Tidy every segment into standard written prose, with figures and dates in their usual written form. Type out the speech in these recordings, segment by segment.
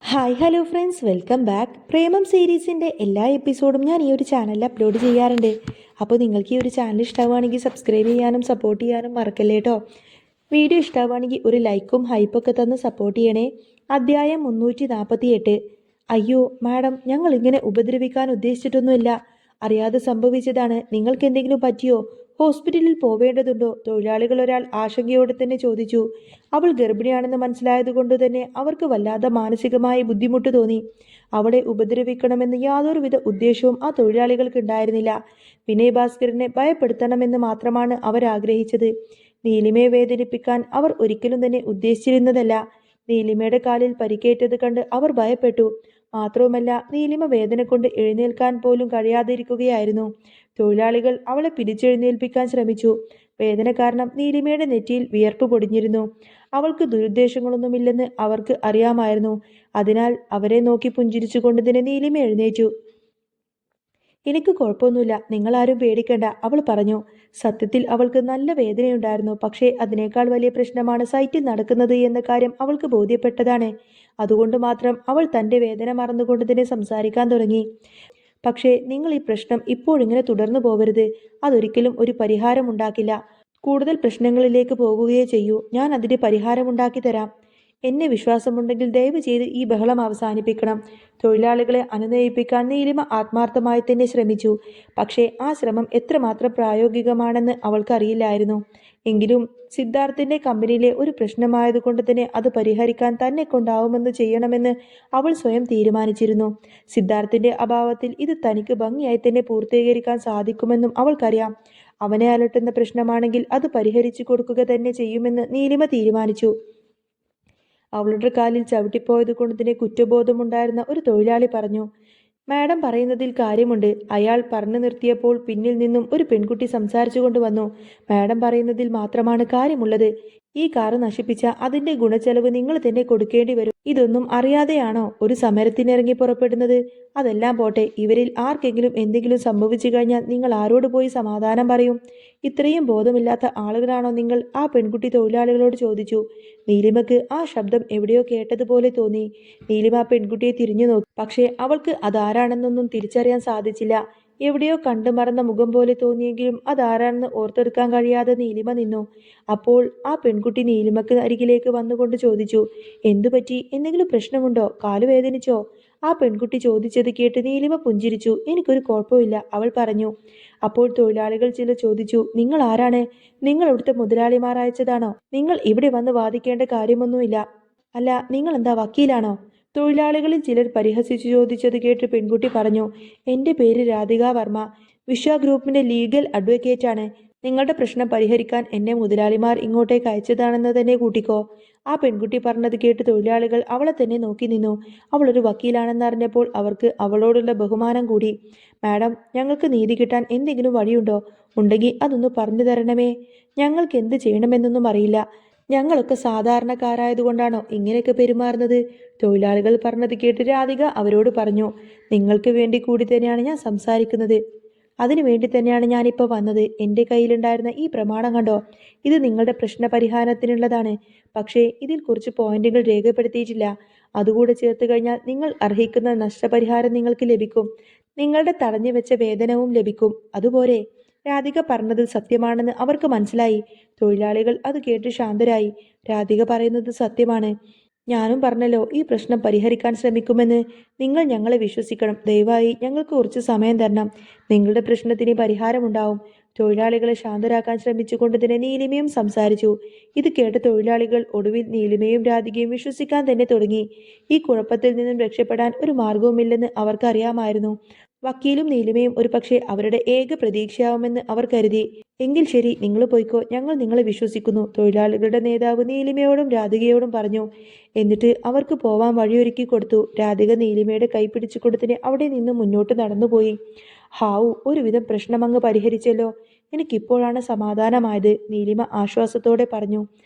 Hi hello friends, welcome back. Premam സീരീസിൻ്റെ എല്ലാ എപ്പിസോഡും ഞാൻ ഈ ഒരു ചാനലിൽ അപ്ലോഡ് ചെയ്യാറുണ്ട്. അപ്പോൾ നിങ്ങൾക്ക് ഈ ഒരു ചാനൽ ഇഷ്ടമാണെങ്കിൽ സബ്സ്ക്രൈബ് ചെയ്യാനും സപ്പോർട്ട് ചെയ്യാനും മറക്കല്ലേ കേട്ടോ. വീഡിയോ ഇഷ്ടമാണെങ്കിൽ ഒരു ലൈക്കും ഹൈപ്പൊക്കെ തന്ന് സപ്പോർട്ട് ചെയ്യണേ. അധ്യായം 348. അയ്യോ മാഡം, ഞങ്ങൾ ഇങ്ങനെ ഉപദ്രവിക്കാൻ ഉദ്ദേശിച്ചിട്ടൊന്നുമില്ല. അറിയാതെ സംഭവിച്ചതാണ്. നിങ്ങൾക്ക് എന്തെങ്കിലും പറ്റിയോ? ഹോസ്പിറ്റലിൽ പോവേണ്ടതുണ്ടോ? തൊഴിലാളികൾ ഒരാൾ ആശങ്കയോടെ തന്നെ ചോദിച്ചു. അവൾ ഗർഭിണിയാണെന്ന് മനസ്സിലായതുകൊണ്ട് തന്നെ അവർക്ക് വല്ലാതെ മാനസികമായ ബുദ്ധിമുട്ട് തോന്നി. അവളെ ഉപദ്രവിക്കണമെന്ന് യാതൊരുവിധ ഉദ്ദേശവും ആ തൊഴിലാളികൾക്ക് ഉണ്ടായിരുന്നില്ല. വിനയ് ഭാസ്കരനെ ഭയപ്പെടുത്തണമെന്ന് മാത്രമാണ് അവർ ആഗ്രഹിച്ചത്. നീലിമയെ വേദനിപ്പിക്കാൻ അവർ ഒരിക്കലും തന്നെ ഉദ്ദേശിച്ചിരുന്നതല്ല. നീലിമയുടെ കാലിൽ പരിക്കേറ്റത് കണ്ട് അവർ ഭയപ്പെട്ടു. മാത്രവുമല്ല, നീലിമ വേദന കൊണ്ട് എഴുന്നേൽക്കാൻ പോലും കഴിയാതിരിക്കുകയായിരുന്നു. തൊഴിലാളികൾ അവളെ പിടിച്ചെഴുന്നേൽപ്പിക്കാൻ ശ്രമിച്ചു. വേദന കാരണം നീലിമയുടെ നെറ്റിയിൽ വിയർപ്പ് പൊടിഞ്ഞിരുന്നു. അവൾക്ക് ദുരുദ്ദേശങ്ങളൊന്നുമില്ലെന്ന് അവർക്ക് അറിയാമായിരുന്നു. അതിനാൽ അവരെ നോക്കി പുഞ്ചിരിച്ചുകൊണ്ട് തന്നെ നീലിമ എഴുന്നേറ്റു. എനിക്ക് കുഴപ്പമൊന്നുമില്ല, നിങ്ങളാരും പേടിക്കണ്ട, അവൾ പറഞ്ഞു. സത്യത്തിൽ അവൾക്ക് നല്ല വേദനയുണ്ടായിരുന്നു. പക്ഷേ അതിനേക്കാൾ വലിയ പ്രശ്നമാണ് സൈറ്റിൽ നടക്കുന്നത് എന്ന കാര്യം അവൾക്ക് ബോധ്യപ്പെട്ടതാണ്. അതുകൊണ്ട് മാത്രം അവൾ തൻ്റെ വേദന മറന്നുകൊണ്ട് തന്നെ സംസാരിക്കാൻ തുടങ്ങി. പക്ഷേ നിങ്ങൾ ഈ പ്രശ്നം ഇപ്പോഴിങ്ങനെ തുടർന്നു പോവരുത്. അതൊരിക്കലും ഒരു പരിഹാരമുണ്ടാക്കില്ല. കൂടുതൽ പ്രശ്നങ്ങളിലേക്ക് പോകുകയേ ചെയ്യൂ. ഞാൻ അതിന് പരിഹാരമുണ്ടാക്കി തരാം. എന്നെ വിശ്വാസമുണ്ടെങ്കിൽ ദയവ് ചെയ്ത് ഈ ബഹളം അവസാനിപ്പിക്കണം. തൊഴിലാളികളെ അനുനയിപ്പിക്കാൻ നീലിമ ആത്മാർത്ഥമായി തന്നെ ശ്രമിച്ചു. പക്ഷേ ആ ശ്രമം എത്രമാത്രം പ്രായോഗികമാണെന്ന് അവൾക്കറിയില്ലായിരുന്നു. എങ്കിലും സിദ്ധാർത്ഥിന്റെ കമ്പനിയിലെ ഒരു പ്രശ്നമായതുകൊണ്ട് തന്നെ അത് പരിഹരിക്കാൻ തന്നെ കൊണ്ടാവുമെന്ന് ചെയ്യണമെന്ന് അവൾ സ്വയം തീരുമാനിച്ചിരുന്നു. സിദ്ധാർത്ഥിന്റെ അഭാവത്തിൽ ഇത് തനിക്ക് ഭംഗിയായി തന്നെ പൂർത്തീകരിക്കാൻ സാധിക്കുമെന്നും അവൾക്കറിയാം. അവനെ അലട്ടുന്ന പ്രശ്നമാണെങ്കിൽ അത് പരിഹരിച്ചു കൊടുക്കുക തന്നെ ചെയ്യുമെന്ന് നീലിമ തീരുമാനിച്ചു. അവളുടെ കാലിൽ ചവിട്ടിപ്പോയത് കൊണ്ട് തന്നെ കുറ്റബോധമുണ്ടായിരുന്ന ഒരു തൊഴിലാളി പറഞ്ഞു. മാഡം പറയുന്നതിൽ കാര്യമുണ്ട്. അയാൾ പറഞ്ഞു നിർത്തിയപ്പോൾ പിന്നിൽ നിന്നും ഒരു പെൺകുട്ടി സംസാരിച്ചു കൊണ്ടുവന്നു. മാഡം പറയുന്നതിൽ മാത്രമാണ് കാര്യമുള്ളത്. ഈ കാറ് നശിപ്പിച്ച അതിന്റെ ഗുണച്ചെലവ് നിങ്ങൾ തന്നെ കൊടുക്കേണ്ടി വരും. ഇതൊന്നും അറിയാതെയാണോ ഒരു സമരത്തിനിറങ്ങി പുറപ്പെടുന്നത്? അതെല്ലാം പോട്ടെ, ഇവരിൽ ആർക്കെങ്കിലും എന്തെങ്കിലും സംഭവിച്ചു കഴിഞ്ഞാൽ നിങ്ങൾ ആരോട് പോയി സമാധാനം പറയും? ഇത്രയും ബോധമില്ലാത്ത ആളുകളാണോ നിങ്ങൾ? ആ പെൺകുട്ടി തൊഴിലാളികളോട് ചോദിച്ചു. നീലിമക്ക് ആ ശബ്ദം എവിടെയോ കേട്ടതുപോലെ തോന്നി. നീലിമ ആ പെൺകുട്ടിയെ തിരിഞ്ഞു നോക്കി. പക്ഷേ അവൾക്ക് അതാരാണെന്നൊന്നും തിരിച്ചറിയാൻ സാധിച്ചില്ല. എവിടെയോ കണ്ടു മറന്ന മുഖം പോലെ തോന്നിയെങ്കിലും അതാരാണെന്ന് ഓർത്തെടുക്കാൻ കഴിയാതെ നീലിമ നിന്നു. അപ്പോൾ ആ പെൺകുട്ടി നീലിമക്ക് അരികിലേക്ക് വന്നുകൊണ്ട് ചോദിച്ചു. എന്തുപറ്റി? എന്തെങ്കിലും പ്രശ്നമുണ്ടോ? കാലു വേദനിച്ചോ? ആ പെൺകുട്ടി ചോദിച്ചത് കേട്ട് നീലിമ പുഞ്ചിരിച്ചു. എനിക്കൊരു കുഴപ്പമില്ല, അവൾ പറഞ്ഞു. അപ്പോൾ തൊഴിലാളികൾ ചിലർ ചോദിച്ചു. നിങ്ങൾ ആരാണ്? നിങ്ങൾ ഇവിടുത്തെ മുതലാളിമാർ അയച്ചതാണോ? നിങ്ങൾ ഇവിടെ വന്ന് വാദിക്കേണ്ട കാര്യമൊന്നുമില്ല. അല്ല, നിങ്ങൾ എന്താ വക്കീലാണോ? തൊഴിലാളികളിൽ ചിലർ പരിഹസിച്ചു ചോദിച്ചത് കേട്ട് പെൺകുട്ടി പറഞ്ഞു. എൻ്റെ പേര് രാധിക വർമ്മ, വിശ്വ ഗ്രൂപ്പിന്റെ ലീഗൽ അഡ്വക്കേറ്റ് ആണ്. നിങ്ങളുടെ പ്രശ്നം പരിഹരിക്കാൻ എന്നെ മുതലാളിമാർ ഇങ്ങോട്ടേക്ക് അയച്ചതാണെന്ന് തന്നെ കൂട്ടിക്കോ. ആ പെൺകുട്ടി പറഞ്ഞത് കേട്ട് തൊഴിലാളികൾ അവളെ തന്നെ നോക്കി നിന്നു. അവളൊരു വക്കീലാണെന്ന് അറിഞ്ഞപ്പോൾ അവർക്ക് അവളോടുള്ള ബഹുമാനം കൂടി. മാഡം, ഞങ്ങൾക്ക് നീതി കിട്ടാൻ എന്തെങ്കിലും വഴിയുണ്ടോ? ഉണ്ടെങ്കിൽ അതൊന്ന് പറഞ്ഞു തരണമേ. ഞങ്ങൾക്ക് എന്ത് ചെയ്യണമെന്നൊന്നും അറിയില്ല. ഞങ്ങളൊക്കെ സാധാരണക്കാരായതുകൊണ്ടാണോ ഇങ്ങനെയൊക്കെ പെരുമാറുന്നത്? തൊഴിലാളികൾ പറഞ്ഞത് കേട്ട് രാധിക അവരോട് പറഞ്ഞു. നിങ്ങൾക്ക് വേണ്ടി കൂടി തന്നെയാണ് ഞാൻ സംസാരിക്കുന്നത്. അതിനു വേണ്ടി തന്നെയാണ് ഞാനിപ്പോൾ വന്നത്. എൻ്റെ കയ്യിലുണ്ടായിരുന്ന ഈ പ്രമാണം കണ്ടോ? ഇത് നിങ്ങളുടെ പ്രശ്ന പരിഹാരത്തിനുള്ളതാണ്. പക്ഷേ ഇതിൽ കുറച്ച് പോയിന്റുകൾ രേഖപ്പെടുത്തിയിട്ടില്ല. അതുകൂടെ ചേർത്ത് കഴിഞ്ഞാൽ നിങ്ങൾ അർഹിക്കുന്ന നഷ്ടപരിഹാരം നിങ്ങൾക്ക് ലഭിക്കും. നിങ്ങളുടെ തടഞ്ഞു വെച്ച വേതനവും ലഭിക്കും. അതുപോലെ രാധിക പറഞ്ഞത് സത്യമാണെന്ന് അവർക്ക് മനസ്സിലായി. തൊഴിലാളികൾ അത് കേട്ട് ശാന്തരായി. രാധിക പറയുന്നത് സത്യമാണ്. ഞാനും പറഞ്ഞല്ലോ ഈ പ്രശ്നം പരിഹരിക്കാൻ ശ്രമിക്കുമെന്ന്. നിങ്ങൾ ഞങ്ങളെ വിശ്വസിക്കണം. ദയവായി ഞങ്ങൾക്ക് കുറച്ച് സമയം തരണം. നിങ്ങളുടെ പ്രശ്നത്തിന് പരിഹാരമുണ്ടാവും. തൊഴിലാളികളെ ശാന്തരാക്കാൻ ശ്രമിച്ചുകൊണ്ട് തന്നെ നീലിമയും സംസാരിച്ചു. ഇത് കേട്ട തൊഴിലാളികൾ ഒടുവിൽ നീലിമയും രാധികയും വിശ്വസിക്കാൻ തന്നെ തുടങ്ങി. ഈ കുഴപ്പത്തിൽ നിന്നും രക്ഷപ്പെടാൻ ഒരു മാർഗവുമില്ലെന്ന് അവർക്കറിയാമായിരുന്നു. വക്കീലും നീലിമയും ഒരു പക്ഷേ അവരുടെ ഏക പ്രതീക്ഷയാവുമെന്ന് അവർ കരുതി. എങ്കിൽ ശരി, നിങ്ങൾ പോയിക്കോ, ഞങ്ങൾ നിങ്ങളെ വിശ്വസിക്കുന്നു, തൊഴിലാളികളുടെ നേതാവ് നീലിമയോടും രാധികയോടും പറഞ്ഞു. എന്നിട്ട് അവർക്ക് പോവാൻ വഴിയൊരുക്കി കൊടുത്തു. രാധിക നീലിമയുടെ കൈ പിടിച്ചു കൊടുത്തിന് അവിടെ നിന്ന് മുന്നോട്ട് നടന്നുപോയി. ഹാവു, ഒരുവിധം പ്രശ്നം അങ്ങ് പരിഹരിച്ചല്ലോ. എനിക്കിപ്പോഴാണ് സമാധാനമായത്, നീലിമ ആശ്വാസത്തോടെ പറഞ്ഞു.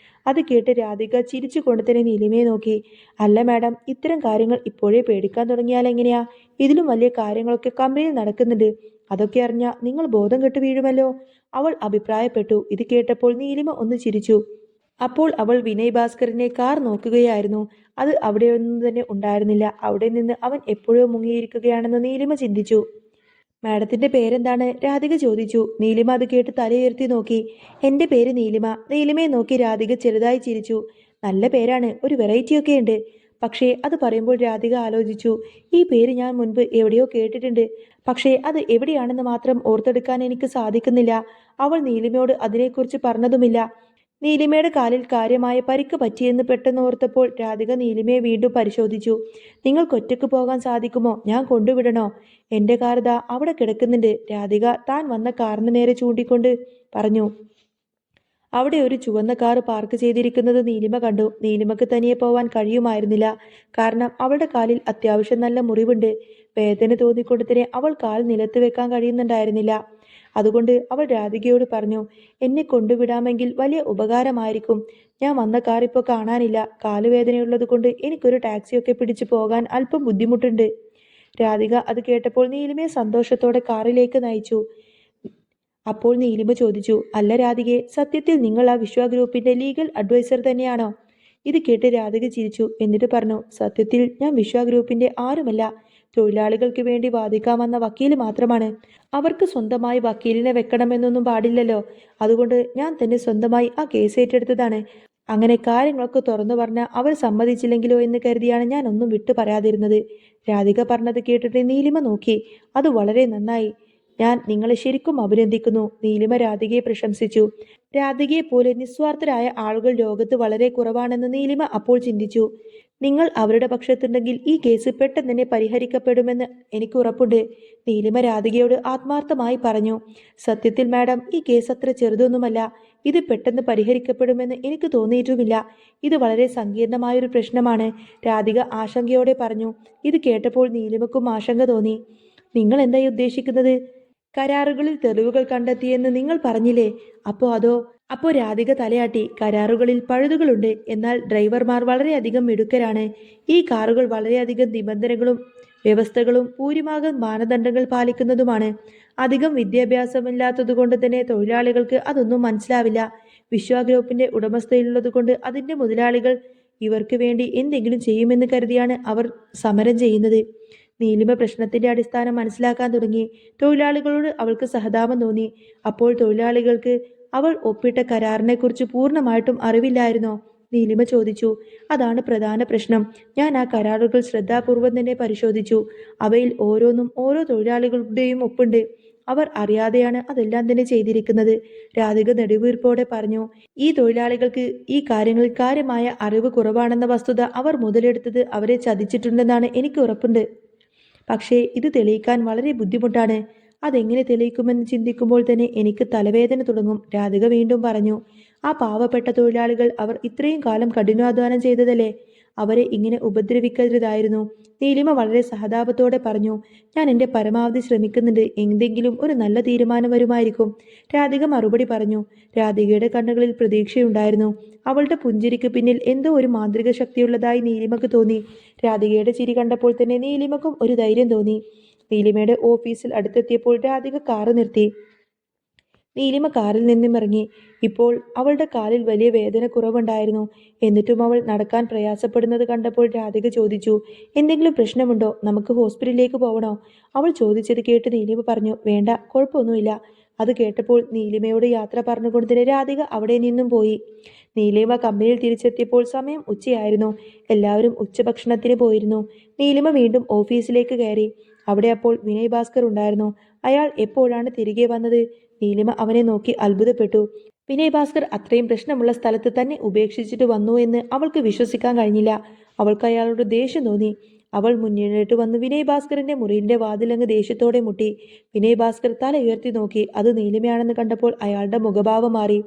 അത് കേട്ട് രാധിക ചിരിച്ചുകൊണ്ട് തന്നെ നീലിമയെ നോക്കി. അല്ല മാഡം, ഇത്തരം കാര്യങ്ങൾ ഇപ്പോഴേ പേടിക്കാൻ തുടങ്ങിയാൽ എങ്ങനെയാ? ഇതിലും വലിയ കാര്യങ്ങളൊക്കെ കമ്പനിയിൽ നടക്കുന്നുണ്ട്. അതൊക്കെ അറിഞ്ഞാൽ നിങ്ങൾ ബോധം കെട്ട് വീഴുമല്ലോ, അവൾ അഭിപ്രായപ്പെട്ടു. ഇത് കേട്ടപ്പോൾ നീലിമ ഒന്ന് ചിരിച്ചു. അപ്പോൾ അവൾ വിനയ് ഭാസ്കറിനെ കാർ നോക്കുകയായിരുന്നു. അത് അവിടെയൊന്നും തന്നെ ഉണ്ടായിരുന്നില്ല. അവിടെ നിന്ന് അവൻ എപ്പോഴോ മുങ്ങിയിരിക്കുകയാണെന്ന് നീലിമ ചിന്തിച്ചു. മാഡത്തിന്റെ പേരെന്താണ്? രാധിക ചോദിച്ചു. നീലിമ അത് കേട്ട് തലയുയർത്തി നോക്കി. എന്റെ പേര് നീലിമ. നീലിമയെ നോക്കി രാധിക ചെറുതായി ചിരിച്ചു. നല്ല പേരാണ്, ഒരു വെറൈറ്റിയൊക്കെ ഉണ്ട്. പക്ഷേ അത് പറയുമ്പോൾ രാധിക ആലോചിച്ചു. ഈ പേര് ഞാൻ മുൻപ് എവിടെയോ കേട്ടിട്ടുണ്ട്. പക്ഷേ അത് എവിടെയാണെന്ന് മാത്രം ഓർത്തെടുക്കാൻ എനിക്ക് സാധിക്കുന്നില്ല. അവൾ നീലിമയോട് അതിനെക്കുറിച്ച് പറഞ്ഞതുമില്ല. നീലിമയുടെ കാലിൽ കാര്യമായ പരിക്ക് പറ്റിയെന്ന് പെട്ടെന്ന് ഓർത്തപ്പോൾ രാധിക നീലിമയെ വീണ്ടും പരിശോധിച്ചു. നിങ്ങൾക്ക് ഒറ്റയ്ക്ക് പോകാൻ സാധിക്കുമോ? ഞാൻ കൊണ്ടുവിടണോ? എന്റെ കാർ ദാ അവിടെ കിടക്കുന്നുണ്ട്. രാധിക താൻ വന്ന കാറിന് നേരെ ചൂണ്ടിക്കൊണ്ട് പറഞ്ഞു. അവിടെ ഒരു ചുവന്ന കാർ പാർക്ക് ചെയ്തിരിക്കുന്നത് നീലിമ കണ്ടു. നീലിമക്ക് തനിയെ പോവാൻ കഴിയുമായിരുന്നില്ല. കാരണം അവളുടെ കാലിൽ അത്യാവശ്യം നല്ല മുറിവുണ്ട്. വേദന തോന്നിക്കൊണ്ട് തന്നെ അവൾ കാൽ നിലത്ത് വെക്കാൻ കഴിയുന്നുണ്ടായിരുന്നില്ല. അതുകൊണ്ട് അവൾ രാധികയോട് പറഞ്ഞു, എന്നെ കൊണ്ടുവിടാമെങ്കിൽ വലിയ ഉപകാരമായിരിക്കും. ഞാൻ വന്ന കാർ ഇപ്പോൾ കാണാനില്ല. കാലുവേദനയുള്ളത് കൊണ്ട് എനിക്കൊരു ടാക്സിയൊക്കെ പിടിച്ചു പോകാൻ അല്പം ബുദ്ധിമുട്ടുണ്ട്. രാധിക അത് കേട്ടപ്പോൾ നീലിമയെ സന്തോഷത്തോടെ കാറിലേക്ക് നയിച്ചു. അപ്പോൾ നീലിമ ചോദിച്ചു, അല്ല രാധികെ, സത്യത്തിൽ നിങ്ങൾ ആ വിശ്വ ഗ്രൂപ്പിന്റെ ലീഗൽ അഡ്വൈസർ തന്നെയാണോ? ഇത് കേട്ട് രാധിക ചിരിച്ചു. എന്നിട്ട് പറഞ്ഞു, സത്യത്തിൽ ഞാൻ വിശ്വ ഗ്രൂപ്പിന്റെ ആരുമല്ല. തൊഴിലാളികൾക്ക് വേണ്ടി വാദിക്കാമെന്ന വക്കീല് മാത്രമാണ്. അവർക്ക് സ്വന്തമായി വക്കീലിനെ വെക്കണമെന്നൊന്നും പാടില്ലല്ലോ. അതുകൊണ്ട് ഞാൻ തന്നെ സ്വന്തമായി ആ കേസ് ഏറ്റെടുത്തതാണ്. അങ്ങനെ കാര്യങ്ങളൊക്കെ തുറന്നു പറഞ്ഞാൽ അവർ സമ്മതിച്ചില്ലെങ്കിലോ എന്ന് കരുതിയാണ് ഞാൻ ഒന്നും വിട്ടു പറയാതിരുന്നത്. രാധിക പറഞ്ഞത് കേട്ടിട്ട് നീലിമ നോക്കി. അത് വളരെ നന്നായി. ഞാൻ നിങ്ങളെ ശരിക്കും അഭിനന്ദിക്കുന്നു. നീലിമ രാധികയെ പ്രശംസിച്ചു. രാധികയെ പോലെ നിസ്വാർത്ഥരായ ആളുകൾ ലോകത്ത് വളരെ കുറവാണെന്ന് നീലിമ അപ്പോൾ ചിന്തിച്ചു. നിങ്ങൾ അവരുടെ പക്ഷത്തുണ്ടെങ്കിൽ ഈ കേസ് പെട്ടെന്ന് തന്നെ പരിഹരിക്കപ്പെടുമെന്ന് എനിക്ക് ഉറപ്പുണ്ട്. നീലിമ രാധികയോട് ആത്മാർത്ഥമായി പറഞ്ഞു. സത്യത്തിൽ മാഡം, ഈ കേസ് അത്ര ചെറുതൊന്നുമല്ല. ഇത് പെട്ടെന്ന് പരിഹരിക്കപ്പെടുമെന്ന് എനിക്ക് തോന്നിയിട്ടുമില്ല. ഇത് വളരെ സങ്കീർണമായൊരു പ്രശ്നമാണ്. രാധിക ആശങ്കയോടെ പറഞ്ഞു. ഇത് കേട്ടപ്പോൾ നീലിമക്കും ആശങ്ക തോന്നി. നിങ്ങൾ എന്തായി ഉദ്ദേശിക്കുന്നത്? കരാറുകളിൽ തെളിവുകൾ കണ്ടെത്തിയെന്ന് നിങ്ങൾ പറഞ്ഞില്ലേ? അപ്പോൾ രാധിക തലയാട്ടി. കരാറുകളിൽ പഴുതുകളുണ്ട്. എന്നാൽ ഡ്രൈവർമാർ വളരെയധികം മിടുക്കരാണ്. ഈ കാറുകൾ വളരെയധികം നിബന്ധനകളും വ്യവസ്ഥകളും ഭൂരിഭാഗം മാനദണ്ഡങ്ങൾ പാലിക്കുന്നതുമാണ്. അധികം വിദ്യാഭ്യാസമില്ലാത്തതുകൊണ്ട് തന്നെ തൊഴിലാളികൾക്ക് അതൊന്നും മനസ്സിലാവില്ല. വിശ്വ ഗ്രൂപ്പിന്റെ ഉടമസ്ഥയിലുള്ളത് കൊണ്ട് അതിന്റെ മുതലാളികൾ ഇവർക്ക് വേണ്ടി എന്തെങ്കിലും ചെയ്യുമെന്ന് കരുതിയാണ് അവർ സമരം ചെയ്യുന്നത്. നീലിമ പ്രശ്നത്തിന്റെ അടിസ്ഥാനം മനസ്സിലാക്കാൻ തുടങ്ങി. തൊഴിലാളികളോട് അവൾക്ക് സഹതാപം തോന്നി. അപ്പോൾ തൊഴിലാളികൾക്ക് അവൾ ഒപ്പിട്ട കരാറിനെക്കുറിച്ച് പൂർണ്ണമായിട്ടും അറിവില്ലായിരുന്നോ? നീലിമ ചോദിച്ചു. അതാണ് പ്രധാന പ്രശ്നം. ഞാൻ ആ കരാറുകൾ ശ്രദ്ധാപൂർവം തന്നെ പരിശോധിച്ചു. അവയിൽ ഓരോന്നും ഓരോ തൊഴിലാളികളുടെയും ഒപ്പുണ്ട്. അവർ അറിയാതെയാണ് അതെല്ലാം തന്നെ ചെയ്തിരിക്കുന്നത്. രാധിക നെടുവീർപ്പോടെ പറഞ്ഞു. ഈ തൊഴിലാളികൾക്ക് ഈ കാര്യങ്ങളിൽ കാര്യമായ അറിവ് കുറവാണെന്ന വസ്തുത അവർ മുതലെടുത്തത് അവരെ ചതിച്ചിട്ടുണ്ടെന്നാണ് എനിക്ക് ഉറപ്പുണ്ട്. പക്ഷേ ഇത് തെളിയിക്കാൻ വളരെ ബുദ്ധിമുട്ടാണ്. അതെങ്ങനെ തെളിയിക്കുമെന്ന് ചിന്തിക്കുമ്പോൾ തന്നെ എനിക്ക് തലവേദന തുടങ്ങും. രാധിക വീണ്ടും പറഞ്ഞു. ആ പാവപ്പെട്ട തൊഴിലാളികൾ അവർ ഇത്രയും കാലം കഠിനാധ്വാനം ചെയ്തതല്ലേ? അവരെ ഇങ്ങനെ ഉപദ്രവിക്കരുതായിരുന്നു. നീലിമ വളരെ സഹതാപത്തോടെ പറഞ്ഞു. ഞാൻ എൻ്റെ പരമാവധി ശ്രമിക്കുന്നുണ്ട്. എന്തെങ്കിലും ഒരു നല്ല തീരുമാനം വരുമായിരിക്കും. രാധിക മറുപടി പറഞ്ഞു. രാധികയുടെ കണ്ണുകളിൽ പ്രതീക്ഷയുണ്ടായിരുന്നു. അവളുടെ പുഞ്ചിരിക്ക് പിന്നിൽ എന്തോ ഒരു മാന്ത്രിക ശക്തിയുള്ളതായി നീലിമക്ക് തോന്നി. രാധികയുടെ ചിരി കണ്ടപ്പോൾ തന്നെ നീലിമക്കും ഒരു ധൈര്യം തോന്നി. നീലിമയുടെ ഓഫീസിൽ അടുത്തെത്തിയപ്പോൾ രാധിക കാറ് നിർത്തി. നീലിമ കാറിൽ നിന്നും ഇറങ്ങി. ഇപ്പോൾ അവളുടെ കാലിൽ വലിയ വേദന കുറവുണ്ടായിരുന്നു. എന്നിട്ടും അവൾ നടക്കാൻ പ്രയാസപ്പെടുന്നത് കണ്ടപ്പോൾ രാധിക ചോദിച്ചു, എന്തെങ്കിലും പ്രശ്നമുണ്ടോ? നമുക്ക് ഹോസ്പിറ്റലിലേക്ക് പോകണോ? അവൾ ചോദിച്ചത് കേട്ട് നീലിമ പറഞ്ഞു, വേണ്ട, കുഴപ്പമൊന്നുമില്ല. അത് കേട്ടപ്പോൾ നീലിമയോട് യാത്ര പറഞ്ഞുകൊണ്ട് തന്നെ രാധിക അവിടെ നിന്നും പോയി. നീലിമ കമ്പനിയിൽ തിരിച്ചെത്തിയപ്പോൾ സമയം ഉച്ചയായിരുന്നു. എല്ലാവരും ഉച്ചഭക്ഷണത്തിന് പോയിരുന്നു. നീലിമ വീണ്ടും ഓഫീസിലേക്ക് കയറി. അവിടെ അപ്പോൾ വിനയ് ഭാസ്കർ ഉണ്ടായിരുന്നു. അയാൾ എപ്പോഴാണ് തിരികെ വന്നത്? നീലിമ അവനെ നോക്കി അത്ഭുതപ്പെട്ടു. വിനയ് ഭാസ്കർ അത്രയും പ്രശ്നമുള്ള സ്ഥലത്ത് തന്നെ ഉപേക്ഷിച്ചിട്ട് വന്നു എന്ന് അവൾക്ക് വിശ്വസിക്കാൻ കഴിഞ്ഞില്ല. അവൾക്ക് അയാളോട് ദേഷ്യം തോന്നി. അവൾ മുന്നിട്ട് വന്ന് വിനയ് ഭാസ്കറിന്റെ മുറിയിലെ വാതിലങ്ങ് ദേഷ്യത്തോടെ മുട്ടി. വിനയ് ഭാസ്കർ തല ഉയർത്തി നോക്കി. അത് നീലിമയാണെന്ന് കണ്ടപ്പോൾ അയാളുടെ മുഖഭാവം മാറി.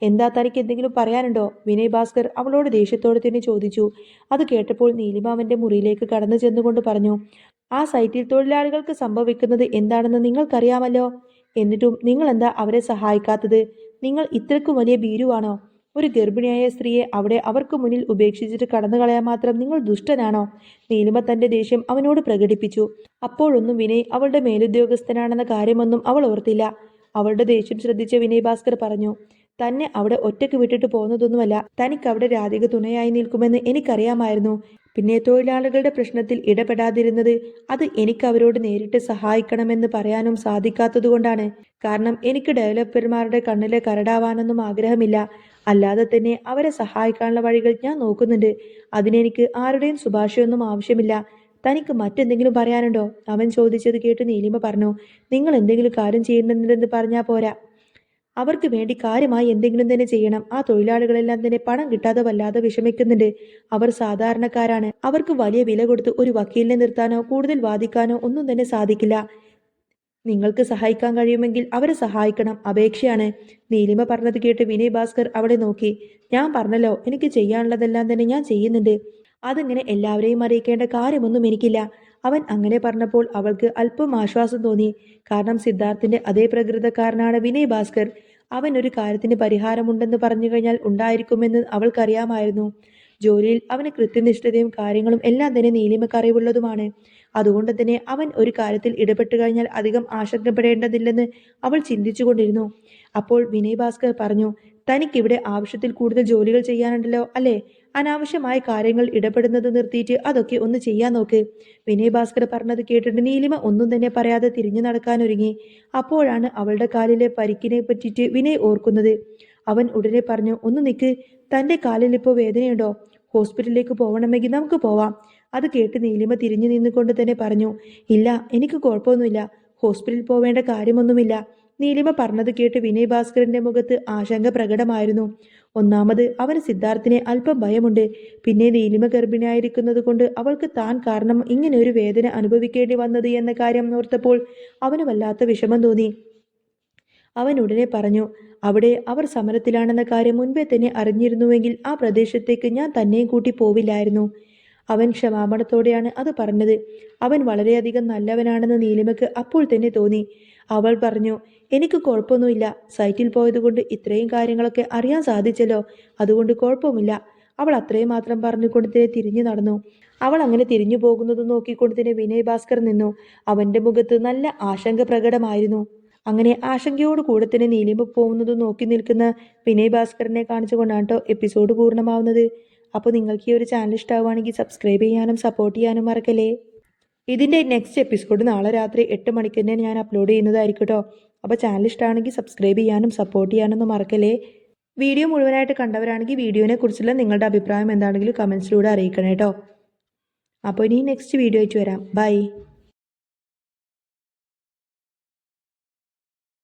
എന്താ, തനിക്ക് എന്തെങ്കിലും പറയാനുണ്ടോ? വിനയ് ഭാസ്കർ അവളോട് ദേഷ്യത്തോടെ തന്നെ ചോദിച്ചു. അത് കേട്ടപ്പോൾ നീലിമ അവന്റെ മുറിയിലേക്ക് കടന്നു ചെന്നുകൊണ്ട് പറഞ്ഞു, ആ സൈറ്റിൽ തൊഴിലാളികൾക്ക് സംഭവിക്കുന്നത് എന്താണെന്ന് നിങ്ങൾക്കറിയാമല്ലോ. എന്നിട്ടും നിങ്ങൾ എന്താ അവരെ സഹായിക്കാത്തത്? നിങ്ങൾ ഇത്രയ്ക്കും വലിയ ഭീരുവാണോ? ഒരു ഗർഭിണിയായ സ്ത്രീയെ അവിടെ അവർക്ക് മുന്നിൽ ഉപേക്ഷിച്ചിട്ട് കടന്നു കളയാൻ മാത്രം നിങ്ങൾ ദുഷ്ടനാണോ? നീലിമ തന്റെ ദേഷ്യം അവനോട് പ്രകടിപ്പിച്ചു. അപ്പോഴൊന്നും വിനയ് അവളുടെ മേലുദ്യോഗസ്ഥനാണെന്ന കാര്യമൊന്നും അവൾ ഓർത്തില്ല. അവളുടെ ദേഷ്യം ശ്രദ്ധിച്ച വിനയ് ഭാസ്കർ പറഞ്ഞു, തന്നെ അവിടെ ഒറ്റയ്ക്ക് വിട്ടിട്ട് പോകുന്നതൊന്നുമല്ല. തനിക്ക് അവിടെ രാധിക തുണയായി നിൽക്കുമെന്ന് എനിക്കറിയാമായിരുന്നു. പിന്നെ തൊഴിലാളികളുടെ പ്രശ്നത്തിൽ ഇടപെടാതിരുന്നത് അത് എനിക്ക് അവരോട് നേരിട്ട് സഹായിക്കണമെന്ന് പറയാനും സാധിക്കാത്തതുകൊണ്ടാണ്. കാരണം എനിക്ക് ഡെവലപ്പർമാരുടെ കണ്ണിലെ കരടാവാനൊന്നും ആഗ്രഹമില്ല. അല്ലാതെ തന്നെ അവരെ സഹായിക്കാനുള്ള വഴികൾ ഞാൻ നോക്കുന്നുണ്ട്. അതിനെനിക്ക് ആരുടെയും ശുപാർശയൊന്നും ആവശ്യമില്ല. തനിക്ക് മറ്റെന്തെങ്കിലും പറയാനുണ്ടോ? അവൻ ചോദിച്ചത് കേട്ട് നീലിമ പറഞ്ഞു, നിങ്ങൾ എന്തെങ്കിലും കാര്യം ചെയ്യുന്നുണ്ടെന്ന് പറഞ്ഞാൽ പോരാ, അവർക്ക് വേണ്ടി കാര്യമായി എന്തെങ്കിലും തന്നെ ചെയ്യണം. ആ തൊഴിലാളികളെല്ലാം തന്നെ പണം കിട്ടാതെ വല്ലാതെ വിഷമിക്കുന്നുണ്ട്. അവർ സാധാരണക്കാരാണ്. അവർക്ക് വലിയ വില കൊടുത്ത് ഒരു വക്കീലിനെ നിർത്താനോ കൂടുതൽ വാദിക്കാനോ ഒന്നും തന്നെ സാധിക്കില്ല. നിങ്ങൾക്ക് സഹായിക്കാൻ കഴിയുമെങ്കിൽ അവരെ സഹായിക്കണം, അപേക്ഷയാണ്. നീലിമ പറഞ്ഞത് കേട്ട് വിനയ് ഭാസ്കർ അവളെ നോക്കി. ഞാൻ പറഞ്ഞല്ലോ, എനിക്ക് ചെയ്യാനുള്ളതെല്ലാം തന്നെ ഞാൻ ചെയ്യുന്നുണ്ട്. അതിങ്ങനെ എല്ലാവരെയും അറിയിക്കേണ്ട കാര്യമൊന്നും എനിക്കില്ല. അവൻ അങ്ങനെ പറഞ്ഞപ്പോൾ അവൾക്ക് അല്പം ആശ്വാസം തോന്നി. കാരണം സിദ്ധാർത്ഥിന്റെ അതേ പ്രകൃതക്കാരനാണ് വിനയ് ഭാസ്കർ. അവൻ ഒരു കാര്യത്തിന് പരിഹാരമുണ്ടെന്ന് പറഞ്ഞു കഴിഞ്ഞാൽ ഉണ്ടായിരിക്കുമെന്ന് അവൾക്കറിയാമായിരുന്നു. ജോലിയിൽ അവന് കൃത്യനിഷ്ഠതയും കാര്യങ്ങളും എല്ലാം തന്നെ നീലിമക്ക് അറിവുള്ളതുമാണ്. അതുകൊണ്ട് തന്നെ അവൻ ഒരു കാര്യത്തിൽ ഇടപെട്ട് കഴിഞ്ഞാൽ അധികം ആശങ്കപ്പെടേണ്ടതില്ലെന്ന് അവൾ ചിന്തിച്ചുകൊണ്ടിരുന്നു. അപ്പോൾ വിനയ് ഭാസ്കർ പറഞ്ഞു, തനിക്കിവിടെ ആവശ്യത്തിൽ കൂടുതൽ ജോലികൾ ചെയ്യാനുണ്ടല്ലോ അല്ലേ? അനാവശ്യമായ കാര്യങ്ങൾ ഇടപെടുന്നത് നിർത്തിയിട്ട് അതൊക്കെ ഒന്ന് ചെയ്യാൻ നോക്ക്. വിനയ് ഭാസ്കർ പറഞ്ഞത് കേട്ടിട്ട് നീലിമ ഒന്നും തന്നെ പറയാതെ തിരിഞ്ഞു നടക്കാനൊരുങ്ങി. അപ്പോഴാണ് അവളുടെ കാലിലെ പരിക്കിനെ പറ്റിയിട്ട് വിനയ് ഓർക്കുന്നത്. അവൻ ഉടനെ പറഞ്ഞു, ഒന്ന് നിൽക്ക്, തന്റെ കാലിൽ ഇപ്പോൾ വേദനയുണ്ടോ? ഹോസ്പിറ്റലിലേക്ക് പോകണമെങ്കിൽ നമുക്ക് പോവാം. അത് കേട്ട് നീലിമ തിരിഞ്ഞു നിന്നുകൊണ്ട് തന്നെ പറഞ്ഞു, ഇല്ല, എനിക്ക് കുഴപ്പമൊന്നുമില്ല, ഹോസ്പിറ്റലിൽ പോവേണ്ട കാര്യമൊന്നുമില്ല. നീലിമ പറഞ്ഞത് കേട്ട് വിനയ് ഭാസ്കറിന്റെ മുഖത്ത് ആശങ്ക പ്രകടമായിരുന്നു. ഒന്നാമത് അവന് സിദ്ധാർത്ഥിനെ അല്പം ഭയമുണ്ട്. പിന്നെ നീലിമ ഗർഭിണിയായിരിക്കുന്നത് കൊണ്ട് അവൾക്ക് താൻ കാരണം ഇങ്ങനെ ഒരു വേദന അനുഭവിക്കേണ്ടി വന്നത് എന്ന കാര്യം ഓർത്തപ്പോൾ അവന് വല്ലാത്ത വിഷമം തോന്നി. അവൻ ഉടനെ പറഞ്ഞു, അവിടെ അവർ സമരത്തിലാണെന്ന കാര്യം മുൻപേ തന്നെ അറിഞ്ഞിരുന്നുവെങ്കിൽ ആ പ്രദേശത്തേക്ക് ഞാൻ തന്നെയും കൂട്ടി പോവില്ലായിരുന്നു. അവൻ ക്ഷമാപണത്തോടെയാണ് അത് പറഞ്ഞത്. അവൻ വളരെയധികം നല്ലവനാണെന്ന് നീലിമയ്ക്ക് അപ്പോൾ തന്നെ തോന്നി. അവൾ പറഞ്ഞു, എനിക്ക് കുഴപ്പമൊന്നുമില്ല, സൈറ്റിൽ പോയതുകൊണ്ട് ഇത്രയും കാര്യങ്ങളൊക്കെ അറിയാൻ സാധിച്ചല്ലോ, അതുകൊണ്ട് കുഴപ്പമില്ല. അവൾ അത്രയും മാത്രം പറഞ്ഞുകൊണ്ട് തന്നെ തിരിഞ്ഞു നടന്നു. അവൾ അങ്ങനെ തിരിഞ്ഞു പോകുന്നത് നോക്കിക്കൊണ്ട് തന്നെ വിനയ് ഭാസ്കർ നിന്നു. അവന്റെ മുഖത്ത് നല്ല ആശങ്ക പ്രകടമായിരുന്നു. അങ്ങനെ ആശങ്കയോട് കൂടെ തന്നെ നീലിമ പോകുന്നത് നോക്കി നിൽക്കുന്ന വിനയ് ഭാസ്കറിനെ കാണിച്ചുകൊണ്ടാണ് കേട്ടോ എപ്പിസോഡ് പൂർണ്ണമാവുന്നത്. അപ്പോൾ നിങ്ങൾക്ക് ഈ ഒരു ചാനൽ ഇഷ്ടമാവുകയാണെങ്കിൽ സബ്സ്ക്രൈബ് ചെയ്യാനും സപ്പോർട്ട് ചെയ്യാനും മറക്കല്ലേ. ഇതിൻ്റെ നെക്സ്റ്റ് എപ്പിസോഡ് നാളെ രാത്രി 8 മണിക്ക് തന്നെ ഞാൻ അപ്ലോഡ് ചെയ്യുന്നതായിരിക്കും കേട്ടോ. അപ്പോൾ ചാനൽ ഇഷ്ടമാണെങ്കിൽ സബ്സ്ക്രൈബ് ചെയ്യാനും സപ്പോർട്ട് ചെയ്യാനൊന്നും മറക്കല്ലേ. വീഡിയോ മുഴുവനായിട്ട് കണ്ടവരാണെങ്കിൽ വീഡിയോനെ കുറിച്ചുള്ള നിങ്ങളുടെ അഭിപ്രായം എന്താണെങ്കിലും കമൻസിലൂടെ അറിയിക്കണം കേട്ടോ. അപ്പോൾ ഇനി നെക്സ്റ്റ് വീഡിയോ ആയിട്ട് വരാം. ബൈ.